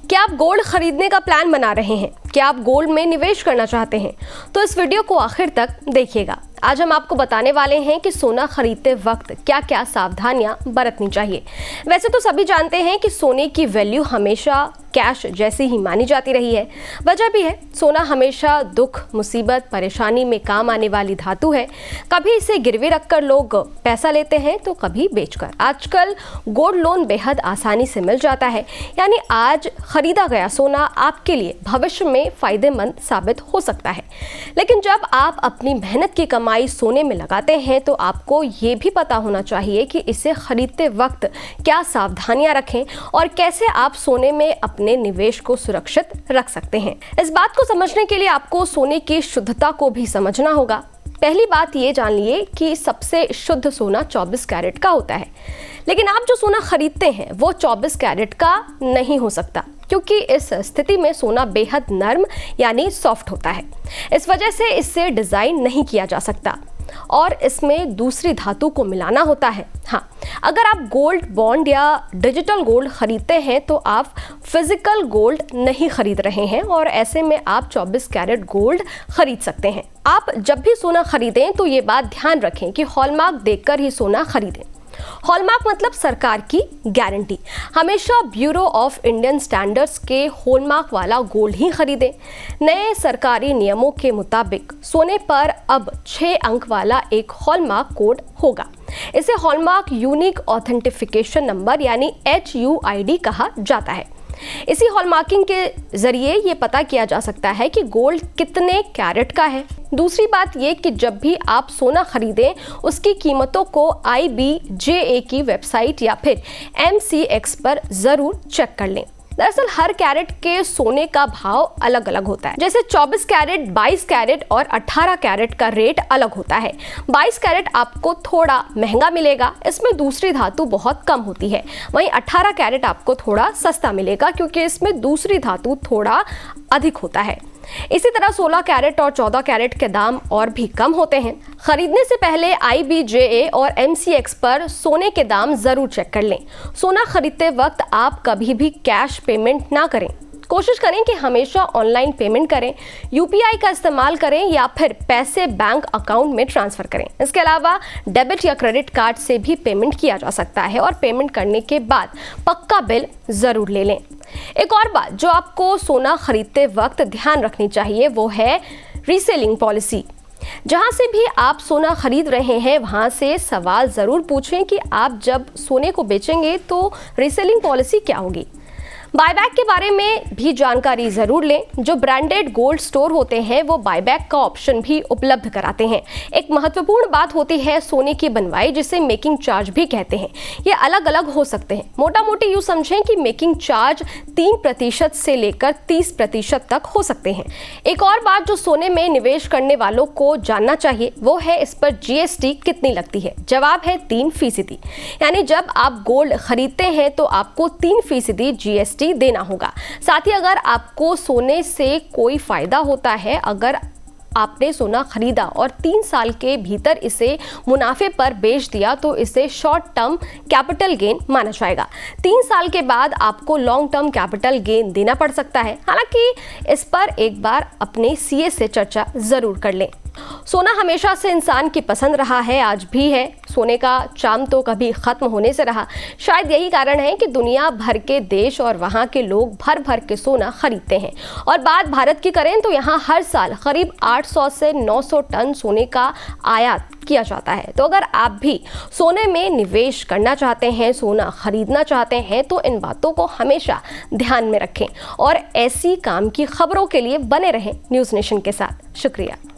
क्या आप गोल्ड खरीदने का प्लान बना रहे हैं? क्या आप गोल्ड में निवेश करना चाहते हैं? तो इस वीडियो को आखिर तक देखिएगा। आज हम आपको बताने वाले हैं कि सोना खरीदते वक्त क्या क्या सावधानियां बरतनी चाहिए। वैसे तो सभी जानते हैं कि सोने की वैल्यू हमेशा कैश जैसी ही मानी जाती रही है। वजह भी है, सोना हमेशा दुख, मुसीबत, परेशानी में काम आने वाली धातु है। कभी इसे गिरवी रखकर लोग पैसा लेते हैं तो कभी बेचकर। आजकल गोल्ड लोन बेहद आसानी से मिल जाता है, यानी आज खरीदा गया सोना आपके लिए भविष्य में फायदेमंद साबित हो सकता है। लेकिन जब आप अपनी मेहनत की कमाई सोने में लगाते हैं तो आपको ये भी पता होना चाहिए कि इसे खरीदते वक्त क्या सावधानियां रखें और कैसे आप सोने में अपने निवेश को सुरक्षित रख सकते हैं। इस बात को समझने के लिए आपको सोने की शुद्धता को भी समझना होगा। पहली बात ये जान लिए कि सबसे शुद्ध सोना 24 कैरेट का होता है, लेकिन आप जो सोना खरीदते हैं वो 24 कैरेट का नहीं हो सकता, क्योंकि इस स्थिति में सोना बेहद नर्म यानी सॉफ्ट होता है। इस वजह से इससे डिजाइन नहीं किया जा सकता और इसमें दूसरी धातु को मिलाना होता है। हाँ, अगर आप गोल्ड बॉन्ड या डिजिटल गोल्ड खरीदते हैं तो आप फिजिकल गोल्ड नहीं खरीद रहे हैं और ऐसे में आप 24 कैरेट गोल्ड खरीद सकते हैं। आप जब भी सोना खरीदें तो ये बात ध्यान रखें कि हॉलमार्क देखकर ही सोना खरीदें। हॉलमार्क मतलब सरकार की गारंटी। हमेशा ब्यूरो ऑफ इंडियन स्टैंडर्ड्स के हॉलमार्क वाला गोल्ड ही खरीदें। नए सरकारी नियमों के मुताबिक सोने पर अब 6 अंक वाला एक हॉलमार्क कोड होगा। इसे हॉलमार्क यूनिक ऑथेंटिफिकेशन नंबर यानी HUID कहा जाता है। इसी हॉलमार्किंग के जरिए ये पता किया जा सकता है कि गोल्ड कितने कैरेट का है। दूसरी बात ये कि जब भी आप सोना खरीदें उसकी कीमतों को IBJA की वेबसाइट या फिर MCX पर जरूर चेक कर लें। दरअसल हर कैरेट के सोने का भाव अलग अलग होता है। जैसे 24 कैरेट, 22 कैरेट और 18 कैरेट का रेट अलग होता है। 22 कैरेट आपको थोड़ा महंगा मिलेगा, इसमें दूसरी धातु बहुत कम होती है। वहीं 18 कैरेट आपको थोड़ा सस्ता मिलेगा क्योंकि इसमें दूसरी धातु थोड़ा अधिक होता है। इसी तरह 16 कैरेट और 14 कैरेट के दाम और भी कम होते हैं। खरीदने से पहले IBJA और MCX पर सोने के दाम जरूर चेक कर लें। सोना खरीदते वक्त आप कभी भी कैश पेमेंट ना करें। कोशिश करें कि हमेशा ऑनलाइन पेमेंट करें, UPI का इस्तेमाल करें या फिर पैसे बैंक अकाउंट में ट्रांसफर करें। इसके अलावा डेबिट या क्रेडिट कार्ड से भी पेमेंट किया जा सकता है और पेमेंट करने के बाद पक्का बिल जरूर ले लें। एक और बात जो आपको सोना खरीदते वक्त ध्यान रखनी चाहिए वो है रीसेलिंग पॉलिसी। जहां से भी आप सोना खरीद रहे हैं वहां से सवाल जरूर पूछें कि आप जब सोने को बेचेंगे तो रीसेलिंग पॉलिसी क्या होगी। बायबैक के बारे में भी जानकारी जरूर लें। जो ब्रांडेड गोल्ड स्टोर होते हैं वो बायबैक का ऑप्शन भी उपलब्ध कराते हैं। एक महत्वपूर्ण बात होती है सोने की बनवाई, जिसे मेकिंग चार्ज भी कहते हैं। ये अलग अलग हो सकते हैं। मोटा मोटी यूँ समझें कि मेकिंग चार्ज 3% से लेकर 30% तक हो सकते हैं। एक और बात जो सोने में निवेश करने वालों को जानना चाहिए वो है इस पर GST कितनी लगती है। जवाब है 3%। यानी जब आप गोल्ड खरीदते हैं तो आपको 3% GST देना होगा। साथ ही अगर आपको सोने से कोई फायदा होता है, अगर आपने सोना खरीदा और 3 साल के भीतर इसे मुनाफे पर बेच दिया तो इसे शॉर्ट टर्म कैपिटल गेन माना जाएगा। 3 साल के बाद आपको लॉन्ग टर्म कैपिटल गेन देना पड़ सकता है। हालांकि इस पर एक बार अपने CA से चर्चा जरूर कर लें। सोना हमेशा से इंसान की पसंद रहा है, आज भी है। सोने का चार्म तो कभी खत्म होने से रहा। शायद यही कारण है कि दुनिया भर के देश और वहाँ के लोग भर भर के सोना खरीदते हैं। और बात भारत की करें तो यहाँ हर साल करीब 800 से 900 टन सोने का आयात किया जाता है। तो अगर आप भी सोने में निवेश करना चाहते हैं, सोना खरीदना चाहते हैं तो इन बातों को हमेशा ध्यान में रखें और ऐसी काम की खबरों के लिए बने रहें न्यूज़ नेशन के साथ। शुक्रिया।